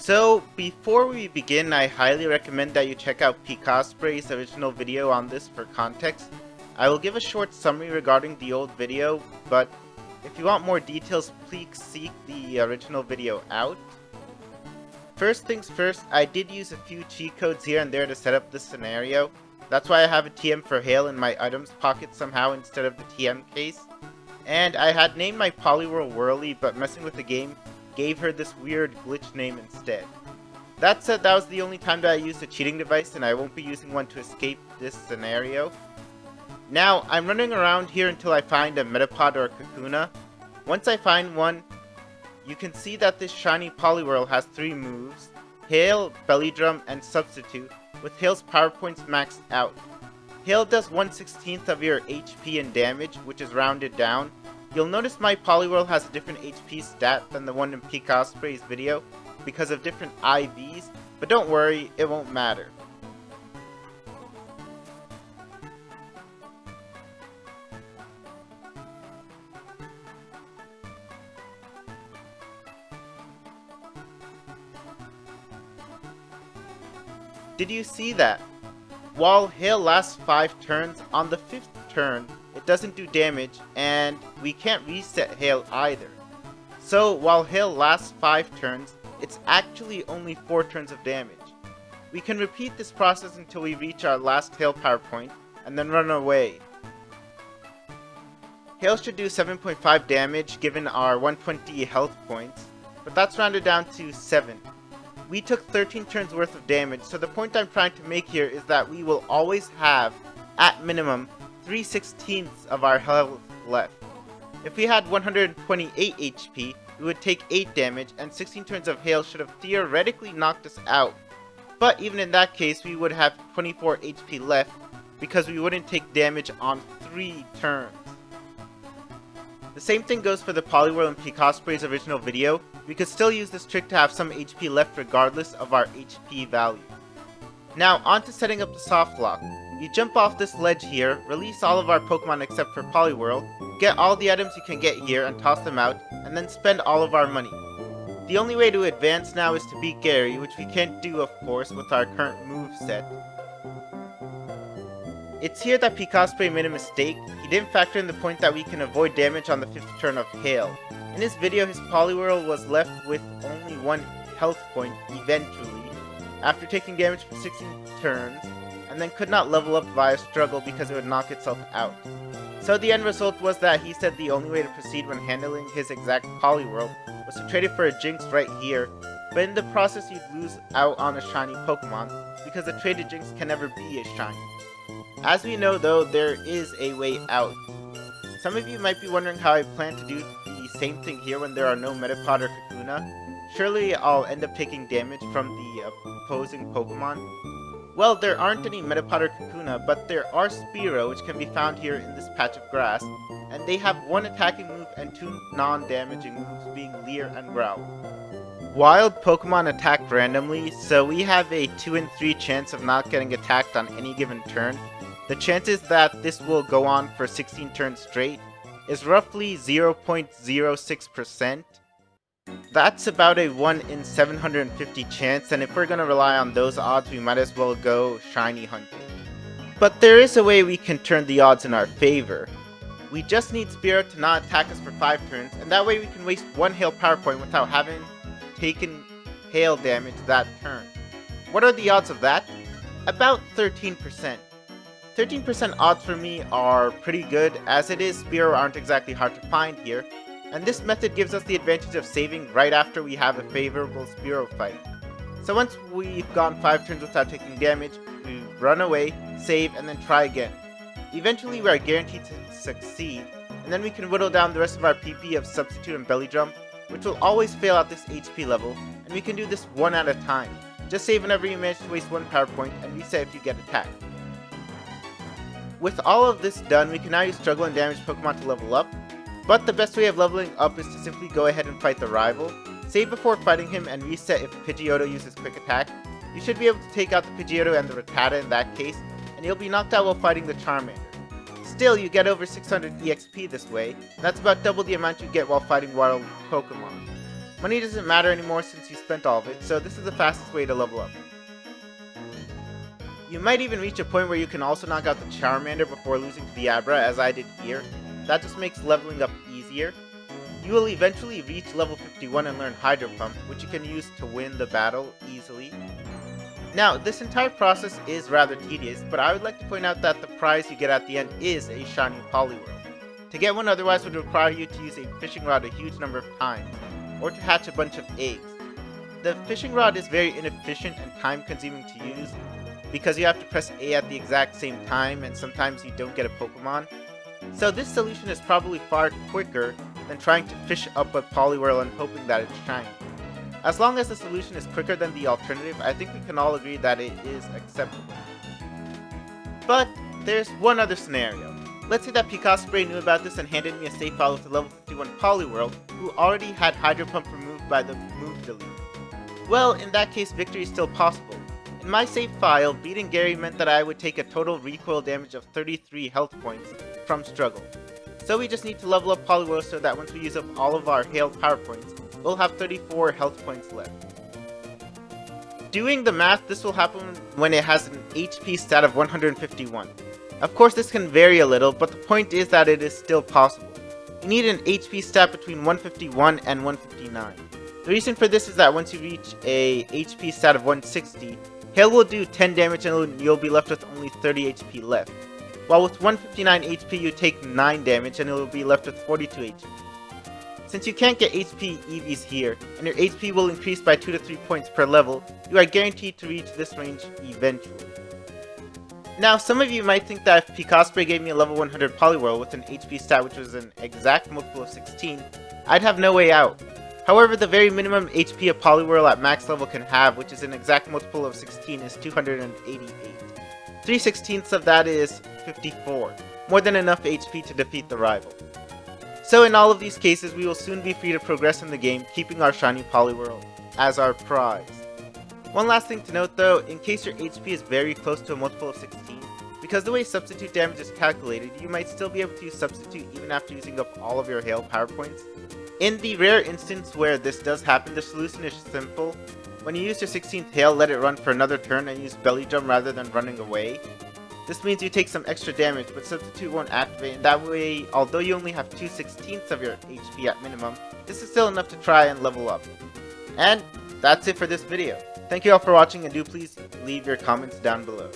So, before we begin, I highly recommend that you check out Pikasprey's original video on this for context. I will give a short summary regarding the old video, but if you want more details, please seek the original video out. First things first, I did use a few cheat codes here and there to set up this scenario. That's why I have a TM for Hail in my items pocket somehow instead of the TM case. And I had named my Poliwhirl Whirly, but messing with the game gave her this weird glitch name instead. That said, that was the only time that I used a cheating device, and I won't be using one to escape this scenario. Now, I'm running around here until I find a Metapod or a Kakuna. Once I find one, you can see that this Shiny Poliwhirl has 3 moves: Hail, Belly Drum, and Substitute, with Hail's power points maxed out. Hail does 1/16 of your HP and damage, which is rounded down. You'll notice my Poliwhirl has a different HP stat than the one in Pikasprey's video because of different IVs, but don't worry, it won't matter. Did you see that? While Hail lasts 5 turns, on the 5th turn, it doesn't do damage, and we can't reset Hail either. So, while Hail lasts 5 turns, it's actually only 4 turns of damage. We can repeat this process until we reach our last Hail power point, and then run away. Hail should do 7.5 damage given our 120 health points, but that's rounded down to 7. We took 13 turns worth of damage, so the point I'm trying to make here is that we will always have, at minimum, 3/16 of our health left. If we had 128 HP, we would take 8 damage, and 16 turns of Hail should have theoretically knocked us out. But even in that case, we would have 24 HP left, because we wouldn't take damage on 3 turns. The same thing goes for the Poliwhirl in Pikasprey's original video. We could still use this trick to have some HP left regardless of our HP value. Now, on to setting up the soft lock. You jump off this ledge here, release all of our Pokemon except for Poliwhirl, get all the items you can get here and toss them out, and then spend all of our money. The only way to advance now is to beat Gary, which we can't do of course with our current moveset. It's here that Pikasprey made a mistake. He didn't factor in the point that we can avoid damage on the 5th turn of Hail. In his video, his Poliwhirl was left with only 1 health point eventually, after taking damage for 16 turns, and then could not level up via struggle because it would knock itself out. So the end result was that he said the only way to proceed when handling his exact Poliwhirl was to trade it for a Jynx right here, but in the process you'd lose out on a shiny Pokemon, because a traded Jynx can never be a shiny. As we know though, there is a way out. Some of you might be wondering how I plan to do the same thing here when there are no Metapod or Kakuna. Surely I'll end up taking damage from the opposing Pokemon. Well, there aren't any Metapod or Kakuna, but there are Spearow, which can be found here in this patch of grass, and they have 1 attacking move and 2 non-damaging moves, being Leer and Growl. Wild Pokemon attack randomly, so we have a 2 in 3 chance of not getting attacked on any given turn. The chances that this will go on for 16 turns straight is roughly 0.06%. That's about a 1 in 750 chance, and if we're going to rely on those odds, we might as well go shiny hunting. But there is a way we can turn the odds in our favor. We just need Spearow to not attack us for 5 turns, and that way we can waste 1 Hail power point without having taken Hail damage that turn. What are the odds of that? About 13%. 13% odds for me are pretty good, as it is Spearow aren't exactly hard to find here, and this method gives us the advantage of saving right after we have a favorable Spearow fight. So once we've gone 5 turns without taking damage, we run away, save, and then try again. Eventually we are guaranteed to succeed, and then we can whittle down the rest of our PP of Substitute and Belly Drum, which will always fail at this HP level, and we can do this 1 at a time. Just save whenever you manage to waste 1 power point, and reset if you get attacked. With all of this done, we can now use struggle and damage Pokemon to level up, but the best way of leveling up is to simply go ahead and fight the rival, save before fighting him, and reset if Pidgeotto uses quick attack. You should be able to take out the Pidgeotto and the Rattata in that case, and you'll be knocked out while fighting the Charmander. Still, you get over 600 EXP this way, and that's about double the amount you get while fighting wild Pokemon. Money doesn't matter anymore since you spent all of it, so this is the fastest way to level up. You might even reach a point where you can also knock out the Charmander before losing to the Abra, as I did here. That just makes leveling up easier. You will eventually reach level 51 and learn Hydro Pump, which you can use to win the battle easily. Now, this entire process is rather tedious, but I would like to point out that the prize you get at the end is a Shiny Poliwhirl. To get one otherwise would require you to use a fishing rod a huge number of times, or to hatch a bunch of eggs. The fishing rod is very inefficient and time consuming to use, because you have to press A at the exact same time, and sometimes you don't get a Pokemon. So this solution is probably far quicker than trying to fish up a Poliwhirl and hoping that it's shiny. As long as the solution is quicker than the alternative, I think we can all agree that it is acceptable. But there's one other scenario. Let's say that Pikasprey knew about this and handed me a save file with a level 51 Poliwhirl, who already had Hydro Pump removed by the move delete. Well, in that case, victory is still possible. In my save file, beating Gary meant that I would take a total recoil damage of 33 health points from struggle. So we just need to level up Poliwhirl so that once we use up all of our Hail power points, we'll have 34 health points left. Doing the math, this will happen when it has an HP stat of 151. Of course this can vary a little, but the point is that it is still possible. You need an HP stat between 151 and 159. The reason for this is that once you reach a HP stat of 160, Hail will do 10 damage and you'll be left with only 30 HP left. While with 159 HP you take 9 damage and you'll be left with 42 HP. Since you can't get HP EVs here, and your HP will increase by 2 to 3 points per level, you are guaranteed to reach this range eventually. Now, some of you might think that if Pikasprey gave me a level 100 Poliwhirl with an HP stat which was an exact multiple of 16, I'd have no way out. However, the very minimum HP a Poliwhirl at max level can have, which is an exact multiple of 16, is 288. 3/16ths of that is 54, more than enough HP to defeat the rival. So in all of these cases, we will soon be free to progress in the game, keeping our Shiny Poliwhirl as our prize. One last thing to note though, in case your HP is very close to a multiple of 16, because the way substitute damage is calculated, you might still be able to use substitute even after using up all of your Hail power points. In the rare instance where this does happen, the solution is simple. When you use your 16th Hail, let it run for another turn and use Belly Drum rather than running away. This means you take some extra damage, but substitute won't activate, and that way, although you only have 2/16ths of your HP at minimum, this is still enough to try and level up. And that's it for this video. Thank you all for watching, and do please leave your comments down below.